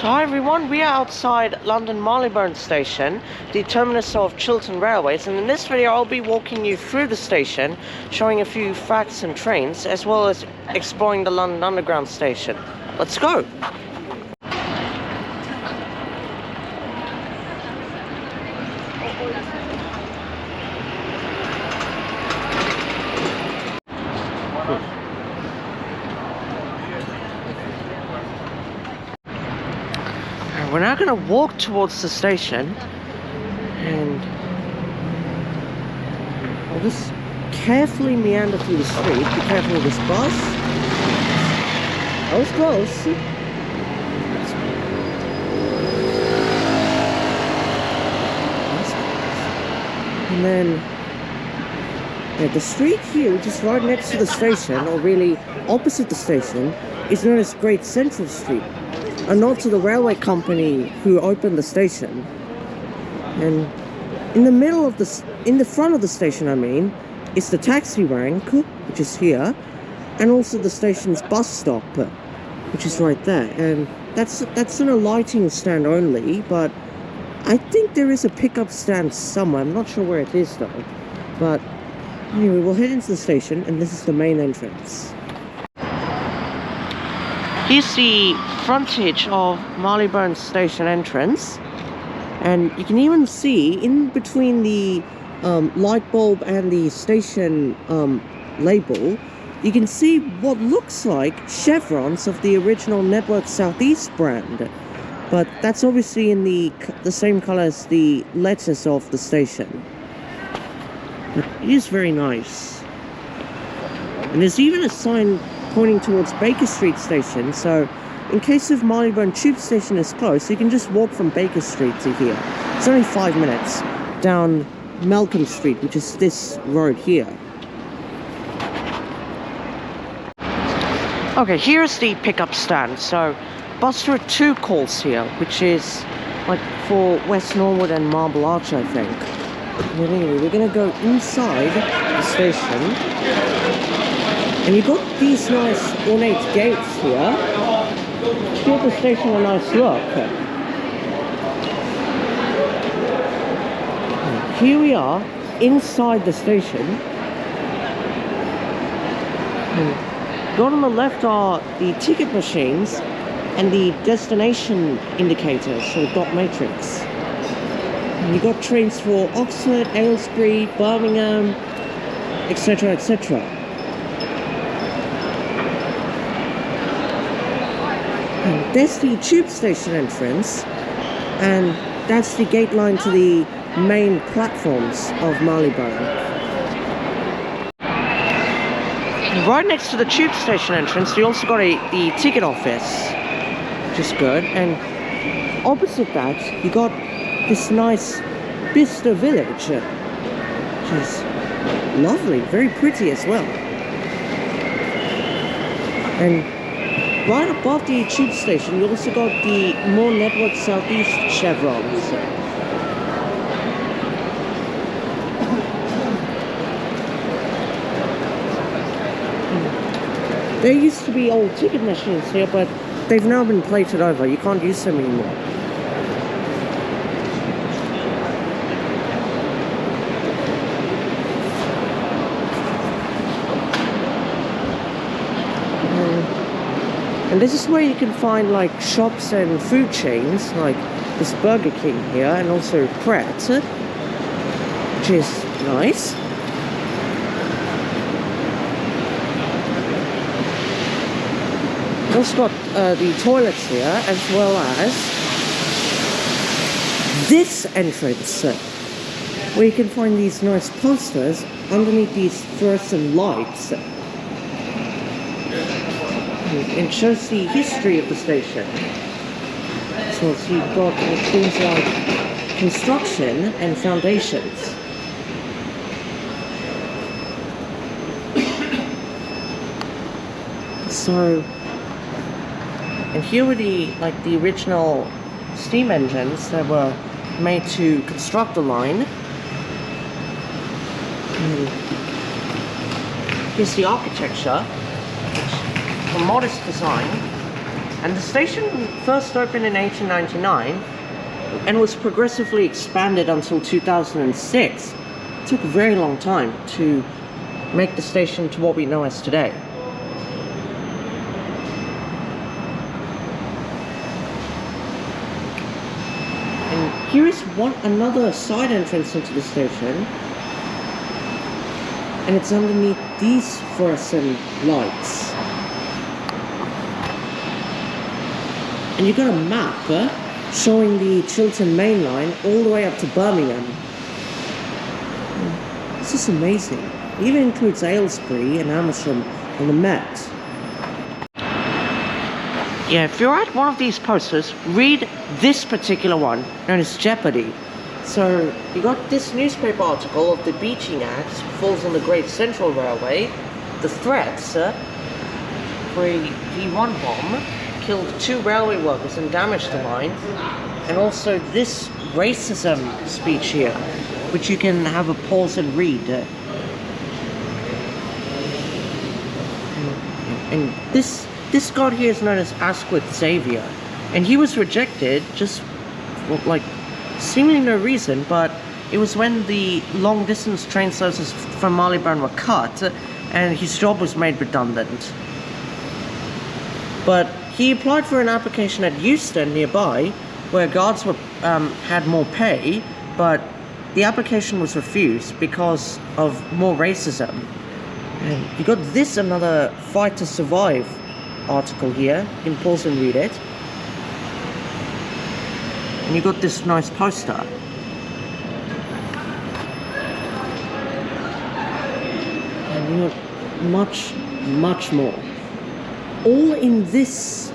So hi everyone, we are outside London Marylebone station, the terminus of Chiltern Railways, and in this video I'll be walking you through the station, showing a few facts and trains, as well as exploring the London Underground station. Let's go! We're now going to walk towards the station, and we'll just carefully meander through the street. Be careful of this bus. That was close. And then the street here, which is right next to the station, or really opposite the station, is known as Great Central Street. A nod to the railway company who opened the station. And in the middle of in the front of the station, I mean, is the taxi rank, which is here, and also the station's bus stop, which is right there. And that's an alighting stand only, but I think there is a pickup stand somewhere. I'm not sure where it is though. But anyway, we'll head into the station, and this is the main entrance. Here's the frontage of Marylebone station entrance, and you can even see in between the light bulb and the station label, you can see what looks like chevrons of the original Network Southeast brand, but that's obviously in the same color as the letters of the station. But it is very nice, and there's even a sign pointing towards Baker Street station, so in case of Marylebone tube station is close, you can just walk from Baker Street to here. It's only 5 minutes down Malcolm Street, which is this road here. Okay, here's the pickup stand. So bus route 2 calls here, which is like for West Norwood and Marble Arch, I think. But anyway, we're gonna go inside the station. And you've got these nice ornate gates here. Give the station a nice look. And here we are, inside the station. And on the left are the ticket machines and the destination indicators, so the dot matrix. And you've got trains for Oxford, Aylesbury, Birmingham, etc., etc. There's the tube station entrance, and that's the gate line to the main platforms of Marylebone. Right next to the tube station entrance, you also got the ticket office, which is good, and opposite that, you got this nice Bicester village, which is lovely, very pretty as well. And right above the tube station, you also got the more Network Southeast chevrons. There used to be old ticket machines here, but they've now been plated over. You can't use them anymore. And this is where you can find like shops and food chains, like this Burger King here, and also Pret, which is nice. We've also got the toilets here, as well as this entrance, where you can find these nice posters underneath these fluorescent lights. It shows the history of the station. So you've got things like construction and foundations. So, and here were the original steam engines that were made to construct the line. And here's the architecture. A modest design, And the station first opened in 1899 and was progressively expanded until 2006. It took a very long time to make the station to what we know as today. And here is another side entrance into the station, and it's underneath these fluorescent lights. And you've got a map showing the Chiltern main line all the way up to Birmingham. This is amazing. It even includes Aylesbury and Amersham on the Met. Yeah, if you're at one of these posters, read this particular one, known as Jeopardy. So, you got this newspaper article of the Beeching Axe falls on the Great Central Railway, the threats for a V1 bomb killed 2 railway workers and damaged the line, and also this racism speech here, which you can have a pause and read. And this god here is known as Asquith Xavier, and he was rejected just like seemingly no reason, but it was when the long distance train services from Marylebone were cut and his job was made redundant. But he applied for an application at Euston nearby, where guards had more pay, but the application was refused because of more racism. And you got this another Fight to Survive article here. You can pause and read it. And you got this nice poster. And you got much more. All in this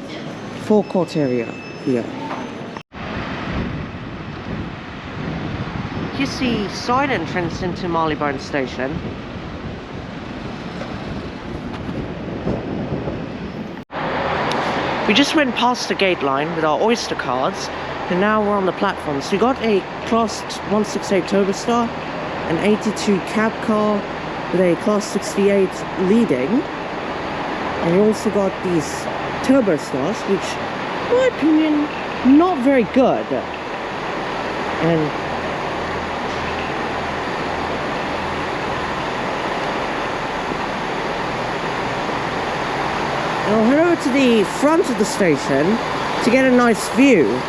forecourt area here. Here's the side entrance into Marylebone Station. We just went past the gate line with our Oyster cards, and now we're on the platform. So we got a Class 168 Turbo Star, an 82 cab car with a Class 68 leading, and you also got these Turbo Stars, which, in my opinion, not very good. And I'll head over to the front of the station to get a nice view.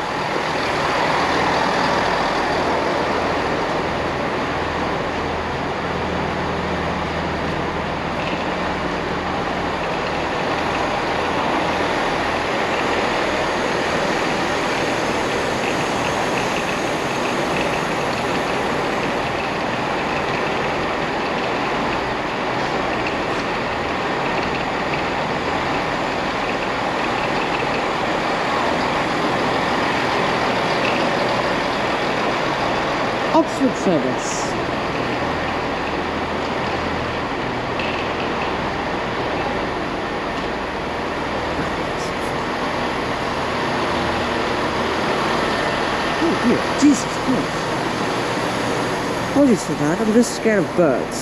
Oxford service. Oh dear, Jesus Christ. Apologies for that, I'm just scared of birds.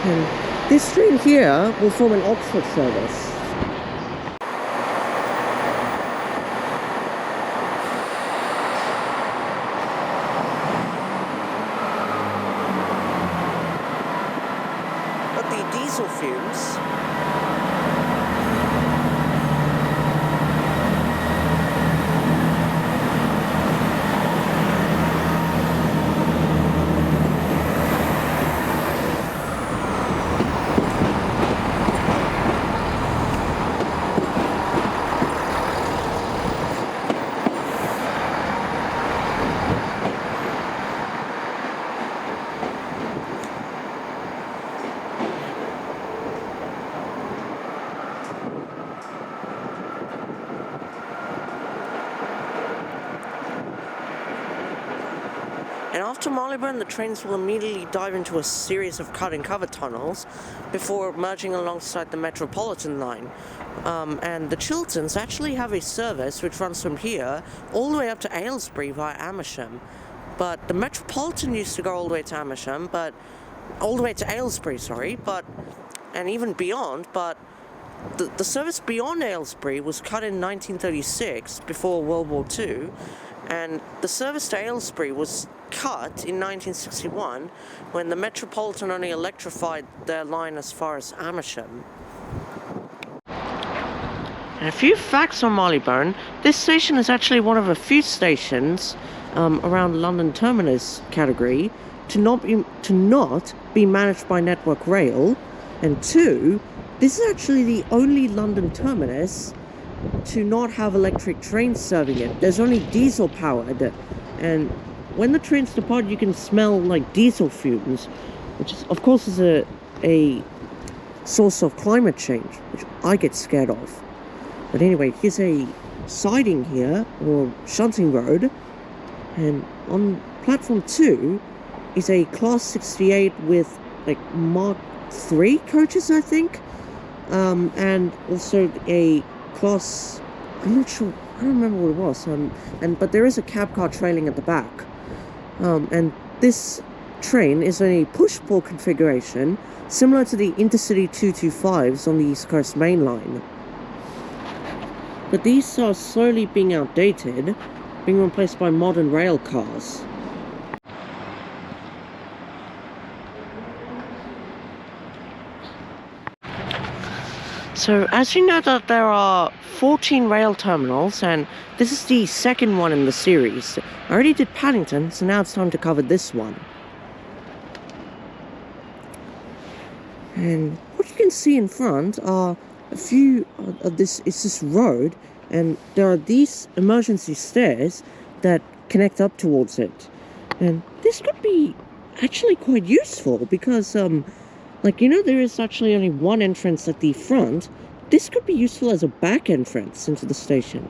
And this train here will form an Oxford service. Diesel fumes. And after Marylebone, the trains will immediately dive into a series of cut and cover tunnels before merging alongside the Metropolitan line. And the Chilterns actually have a service which runs from here all the way up to Aylesbury via Amersham. But the Metropolitan used to go all the way to Amersham, but all the way to Aylesbury, sorry, but and even beyond, but the service beyond Aylesbury was cut in 1936, before World War II, and the service to Aylesbury was cut in 1961 when the Metropolitan only electrified their line as far as Amersham. And a few facts on Marylebone. This station is actually one of a few stations around London terminus category to not be managed by Network Rail, and two, this is actually the only London terminus to not have electric trains serving it. There's only diesel powered, and when the trains depart you can smell like diesel fumes, which is, of course, is a source of climate change, which I get scared of. But anyway, here's a siding here, or shunting road, and on platform 2 is a Class 68 with like Mark 3 coaches, I think, and also a Class, I'm not sure, I don't remember what it was, but there is a cab car trailing at the back, and this train is a push-pull configuration similar to the Intercity 225s on the East Coast Main Line. But these are slowly being outdated, being replaced by modern rail cars. So, as you know that there are 14 rail terminals, and this is the second one in the series. I already did Paddington, so now it's time to cover this one. And what you can see in front are a few of this road, and there are these emergency stairs that connect up towards it. And this could be actually quite useful because, there is actually only one entrance at the front. This could be useful as a back entrance into the station.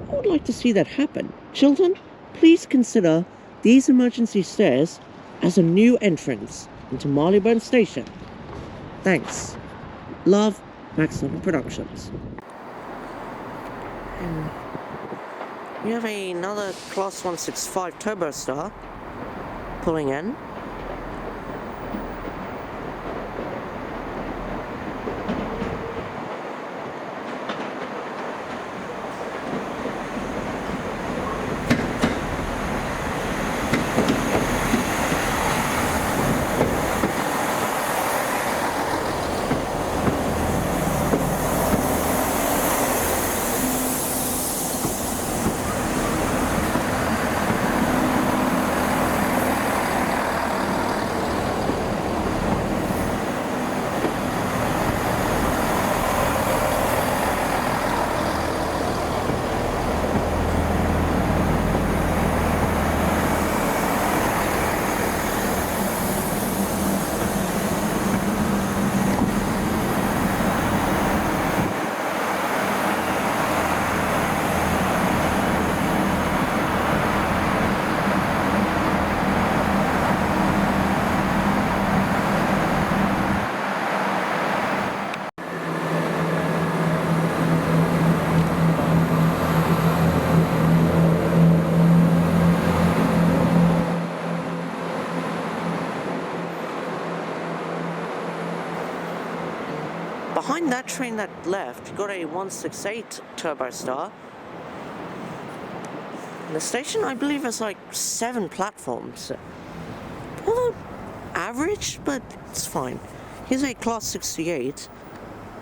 I would like to see that happen. Chiltern, please consider these emergency stairs as a new entrance into Marylebone Station. Thanks. Love, Maximum Productions. And we have another Class 165 Turbo Star pulling in. Behind that train that left, you got a 168 Turbo Star. And the station, I believe, has like 7 platforms. Well, average, but it's fine. Here's a Class 68,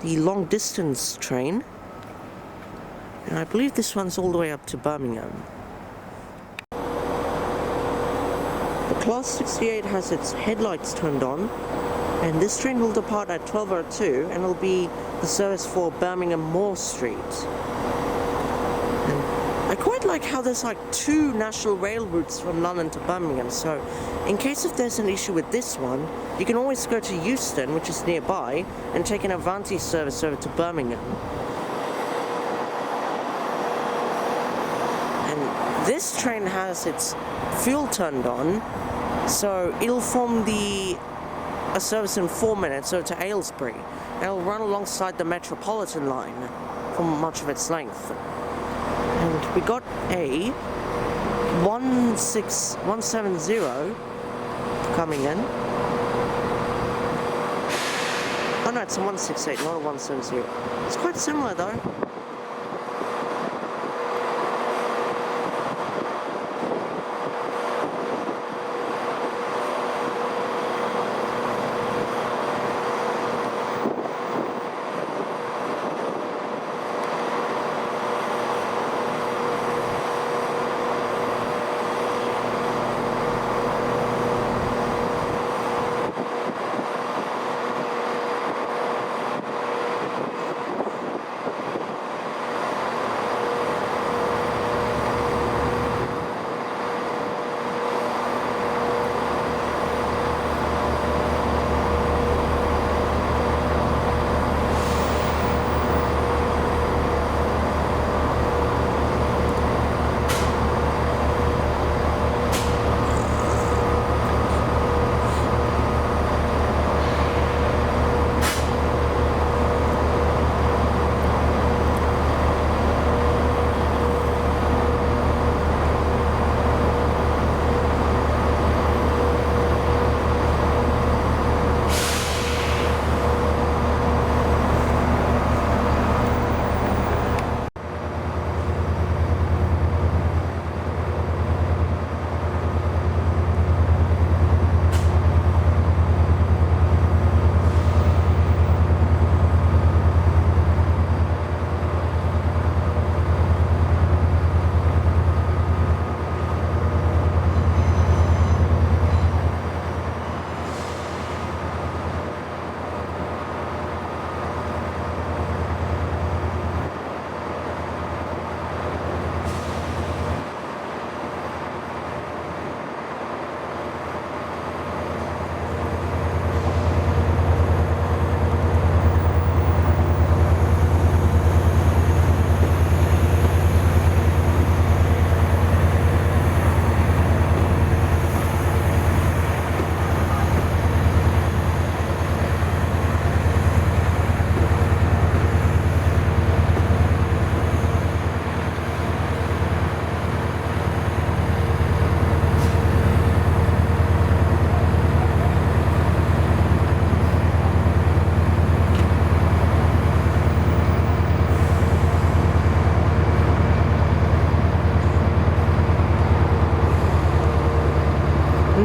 the long distance train. And I believe this one's all the way up to Birmingham. The Class 68 has its headlights turned on, and this train will depart at 12:02 and will be the service for Birmingham Moor Street. And I quite like how there's like 2 national rail routes from London to Birmingham, so in case if there's an issue with this one, you can always go to Euston, which is nearby, and take an Avanti service over to Birmingham. And this train has its fuel turned on, so it'll form a service in 4 minutes over to Aylesbury, and it'll run alongside the Metropolitan Line for much of its length. And we got a 170 coming in. Oh no, it's a 168, not a 170. It's quite similar though.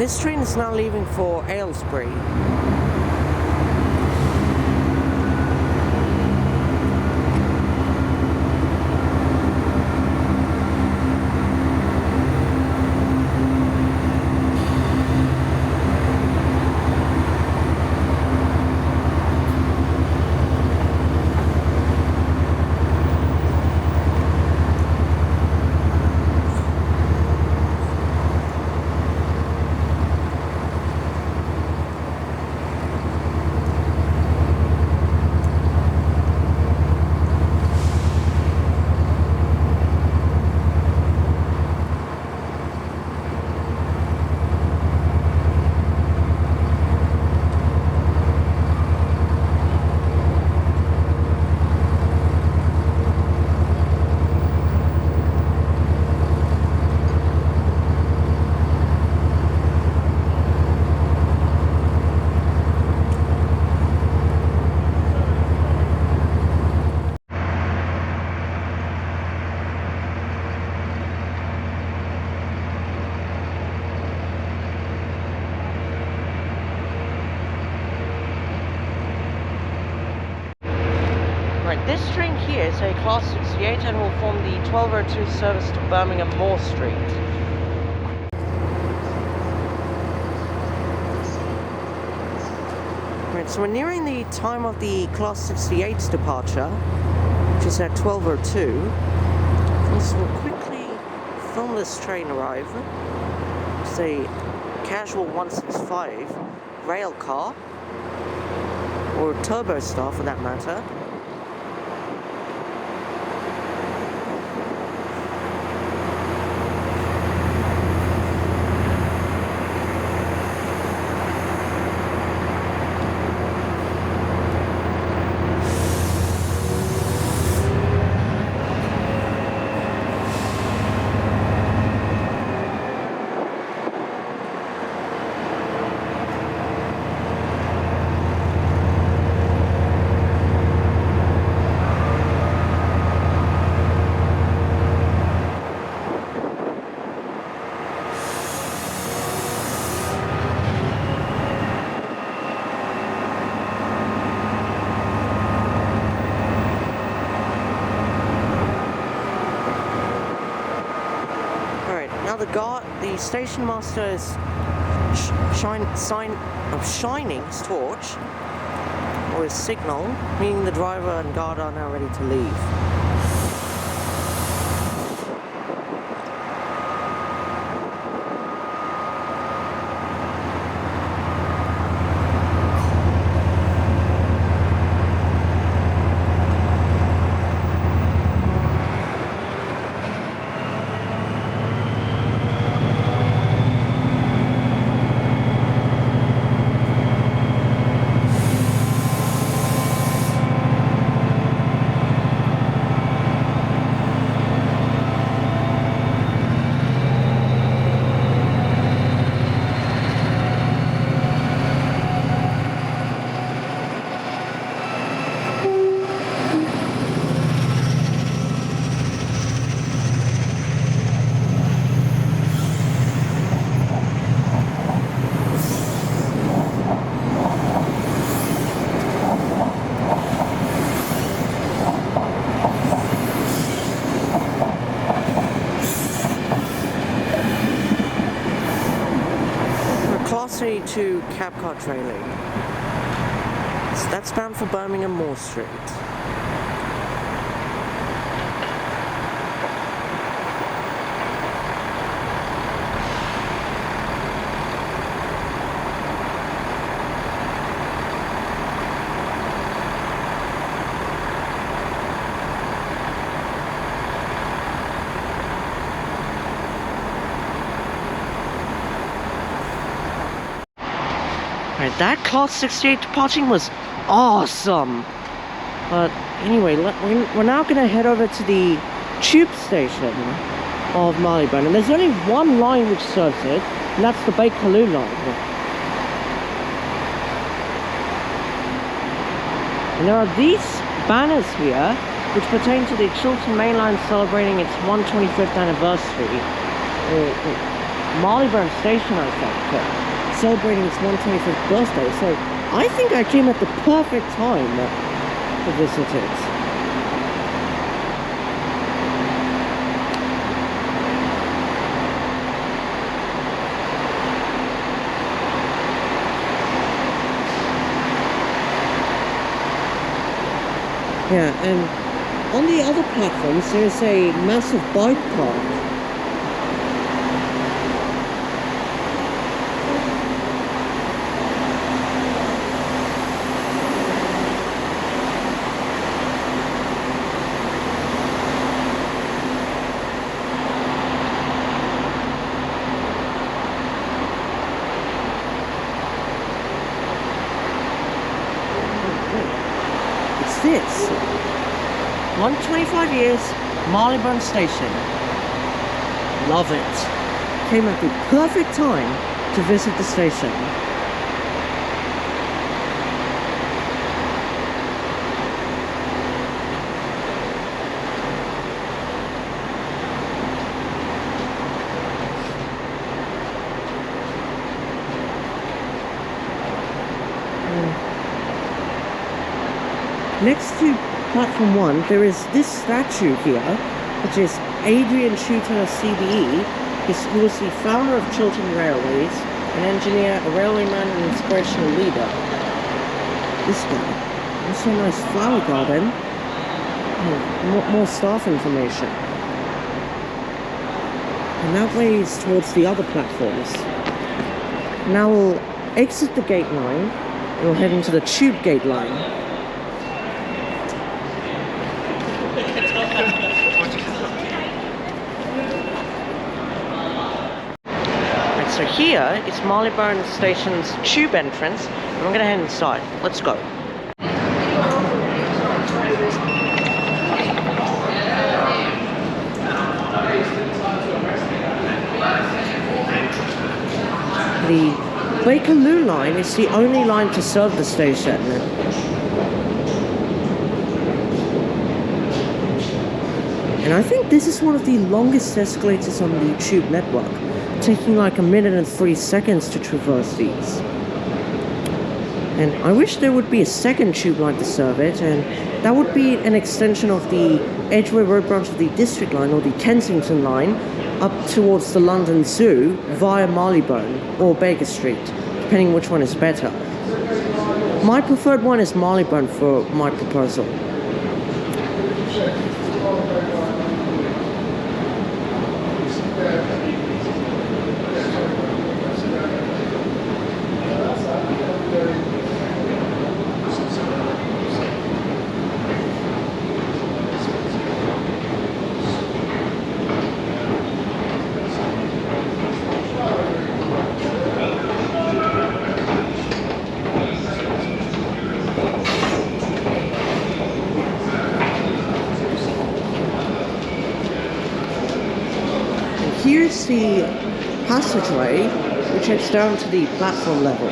And this train is now leaving for Aylesbury. Right, this train here is a Class 68 and will form the 1202 service to Birmingham Moor Street. Right, so we're nearing the time of the Class 68's departure, which is at 1202. So we'll quickly film this train arrive. It's a casual 165 rail car, or turbo star for that matter. the station master is shining his torch or his signal, meaning the driver and guard are now ready to leave. Class A2 cab car trailing. That's bound for Birmingham Moor Street. Right, that Class 68 departing was awesome. But anyway, we're now going to head over to the tube station of Marylebone. And there's only one line which serves it, and that's the Bakerloo Line. And there are these banners here which pertain to the Chiltern Line celebrating its 125th anniversary. Marylebone Station, I think. Celebrating its 125th birthday, so I think I came at the perfect time to visit it. Yeah, and on the other platforms there's a massive bike park. This 125 years Marylebone Station. Love it. Came at the perfect time to visit the station. Next to platform 1, there is this statue here, which is Adrian Shooter CBE. He was the founder of Chiltern Railways, an engineer, a railwayman, and an inspirational leader. This guy. Also a nice flower garden. More staff information. And that way is towards the other platforms. Now we'll exit the gate line, and we'll head into the tube gate line. So here is Marylebone Station's tube entrance, and we're going to head inside. Let's go. The Bakerloo Line is the only line to serve the station. And I think this is one of the longest escalators on the tube network, taking like 1 minute and 3 seconds to traverse these. And I wish there would be a second tube line to serve it, and that would be an extension of the Edgware Road branch of the District Line or the Kensington Line, up towards the London Zoo via Marylebone or Baker Street, depending which one is better. My preferred one is Marylebone for my proposal. Here's the passageway which heads down to the platform level.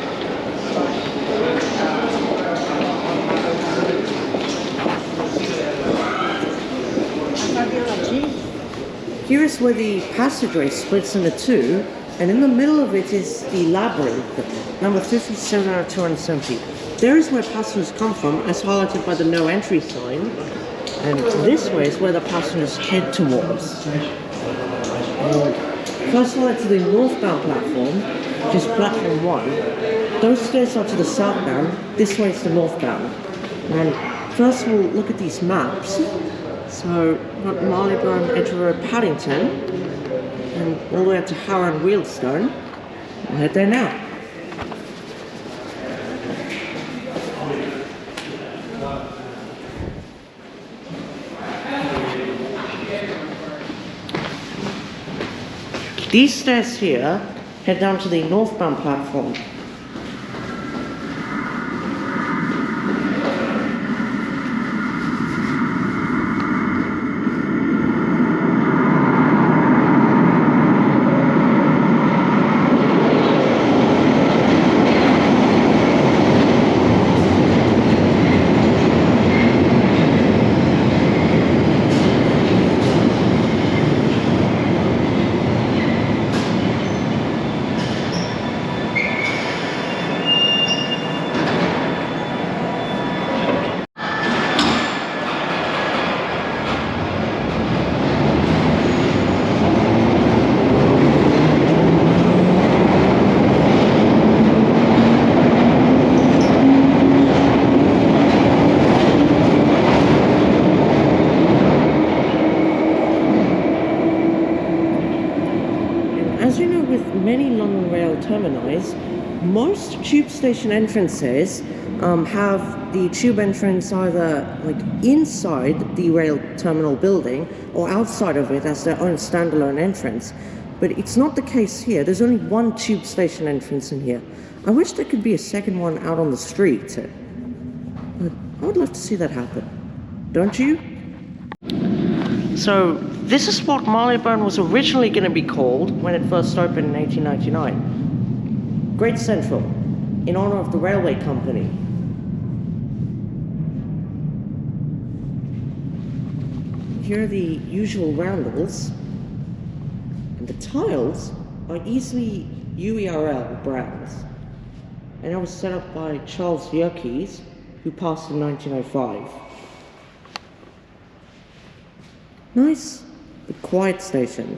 Here is where the passageway splits into two, and in the middle of it is the labyrinth, number 570270. There is where passengers come from, as highlighted by the no entry sign, and this way is where the passengers head towards. First of all, to the northbound platform, which is platform 1. Those stairs are to the southbound, this way is the northbound. And first of all, look at these maps. So, got Marylebone, Edgware, Paddington, and all the way up to Harrow and Wealdstone. We'll head there now. These stairs here head down to the northbound platform. Many London Rail terminus, most tube station entrances have the tube entrance either like inside the rail terminal building or outside of it as their own standalone entrance. But it's not the case here. There's only one tube station entrance in here. I wish there could be a second one out on the street. But I would love to see that happen. Don't you? So this is what Marylebone was originally going to be called when it first opened in 1899. Great Central, in honor of the railway company. Here are the usual roundels, and the tiles are easily UERL browns, and it was set up by Charles Yerkes, who passed in 1905. Nice, but quiet station.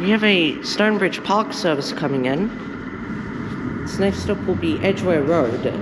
We have a Stonebridge Park service coming in. Its next stop will be Edgware Road.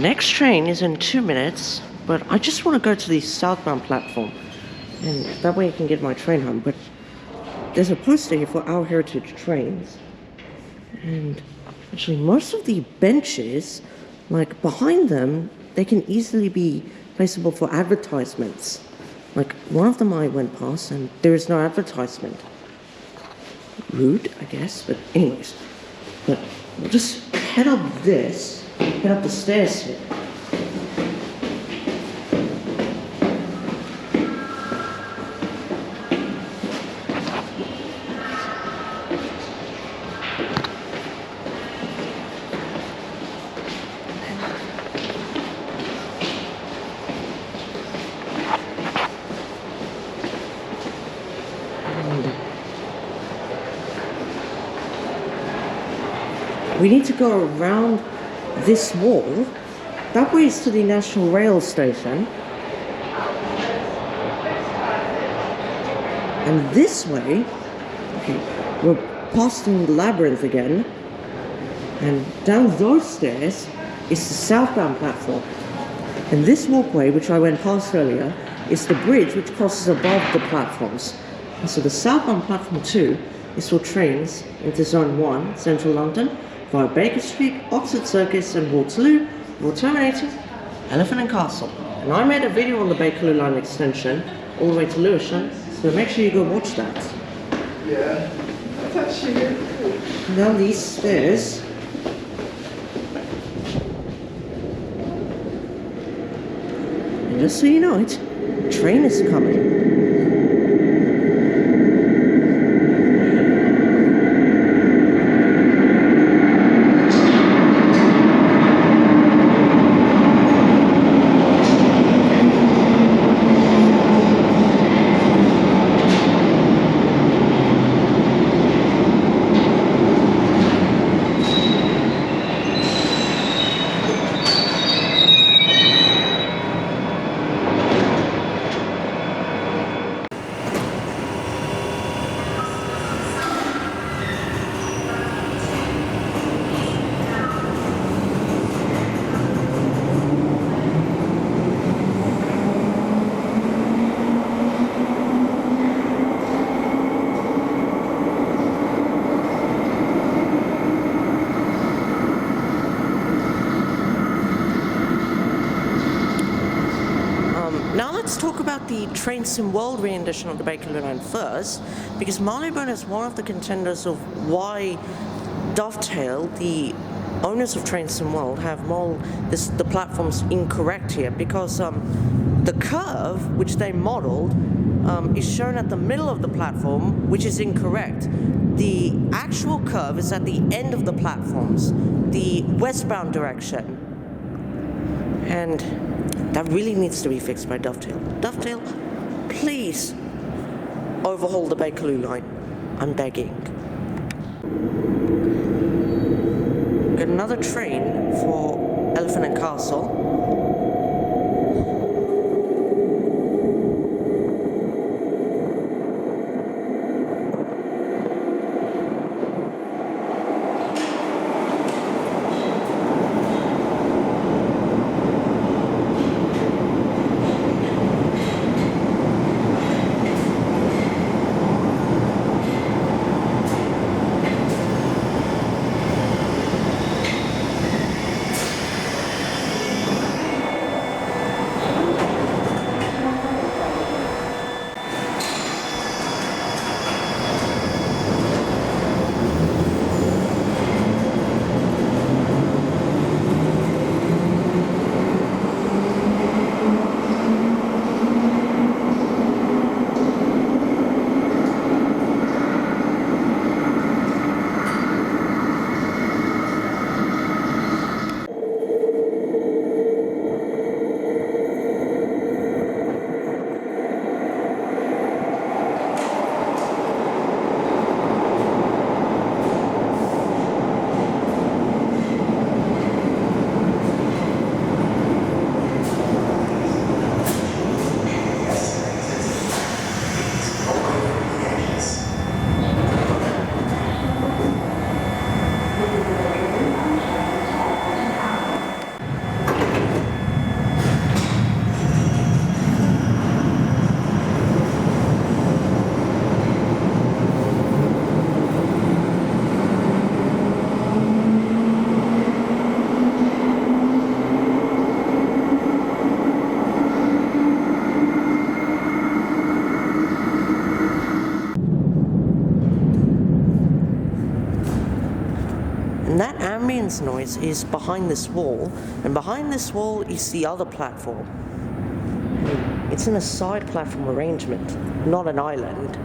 next train is in 2 minutes, but I just want to go to the southbound platform, and that way I can get my train home. But there's a poster here for Our Heritage Trains, and actually most of the benches, like behind them, they can easily be placeable for advertisements. Like one of them I went past and there is no advertisement. Rude, I guess, but anyways. But we'll just head up the stairs here. We need to go around this wall. That way is to the National Rail Station. And this way, okay, we're passing the labyrinth again. And down those stairs is the southbound platform. And this walkway, which I went past earlier, is the bridge which crosses above the platforms. And so the southbound platform 2 is for trains into Zone 1, Central London, via Baker Street, Oxford Circus and Waterloo, before terminating Elephant and Castle. And I made a video on the Bakerloo Line extension all the way to Lewisham, so make sure you go watch that. Yeah, that's actually really cool. Down these stairs. And just so you know it, a train is coming. Now let's talk about the Train Sim World rendition of the Bakerloo Line first, because Marylebone is one of the contenders of why Dovetail, the owners of Train Sim World, have modeled the platforms incorrect here, because the curve which they modeled is shown at the middle of the platform, which is incorrect. The actual curve is at the end of the platforms, the westbound direction. And that really needs to be fixed by Dovetail. Dovetail, please overhaul the Bakerloo Line. I'm begging. Got another train for Elephant and Castle. trains noise is behind this wall, and behind this wall is the other platform. It's in a side platform arrangement, not an island.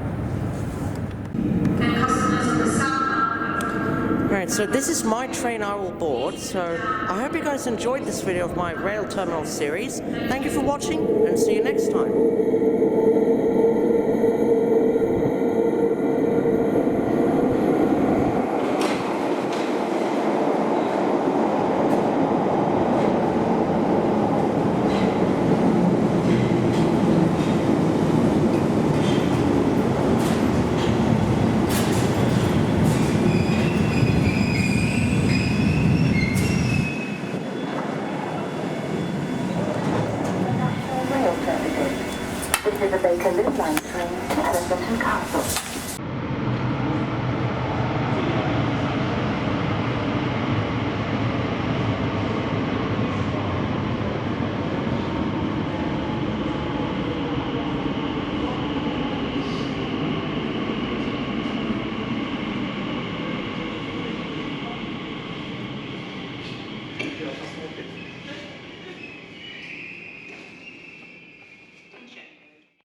Alright, so this is my train I will board, so I hope you guys enjoyed this video of my rail terminal series. Thank you for watching, and see you next time. This is a Bakerloo Line train to Aylesbury Castle.